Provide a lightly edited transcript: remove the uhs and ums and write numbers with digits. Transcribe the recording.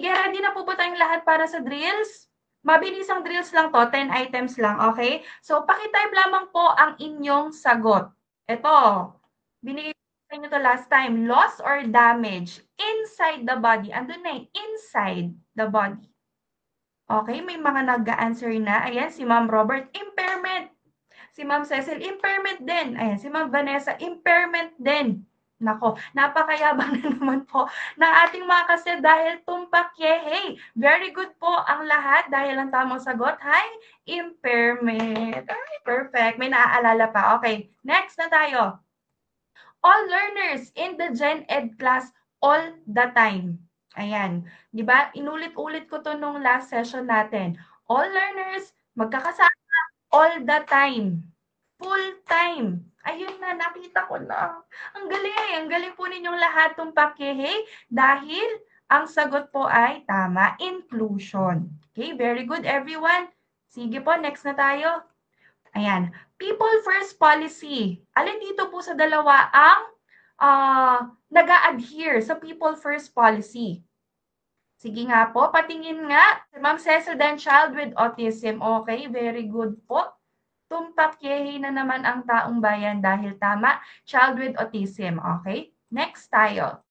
Sige, ready na po ba tayong lahat para sa drills? Mabilisang drills lang to, 10 items lang, okay? So, pakitype lamang po ang inyong sagot. Ito, binigay ko sa inyo to last time. Loss or damage inside the body. Andun na inside the body. Okay, may mga nag-answer na. Ayan, si Ma'am Robert, impairment. Si Ma'am Cecil, impairment din. Ayan, si Ma'am Vanessa, impairment din. Nako, napakayabang na naman po ng ating mga kasya dahil tumpak yehe. Very good po ang lahat dahil ang tamang sagot ay impairment. Ay, perfect. May naaalala pa. Okay, next na tayo. All learners in the Gen Ed class all the time. Ayan. Di ba? Inulit-ulit ko to nung last session natin. All learners, magkakasama all the time. Full time. Ayun na, nakita ko na. Ang galing po ninyong lahat tumpakehe dahil ang sagot po ay tama, inclusion. Okay, very good everyone. Sige po, next na tayo. Ayan, people first policy. Alin dito po sa dalawa ang nag-a-adhere sa people first policy? Sige nga po, patingin nga. Ma'am Cecil then child with autism. Okay, very good po. Tumpakyehi na naman ang taong bayan dahil tama, child with autism. Okay? Next tayo.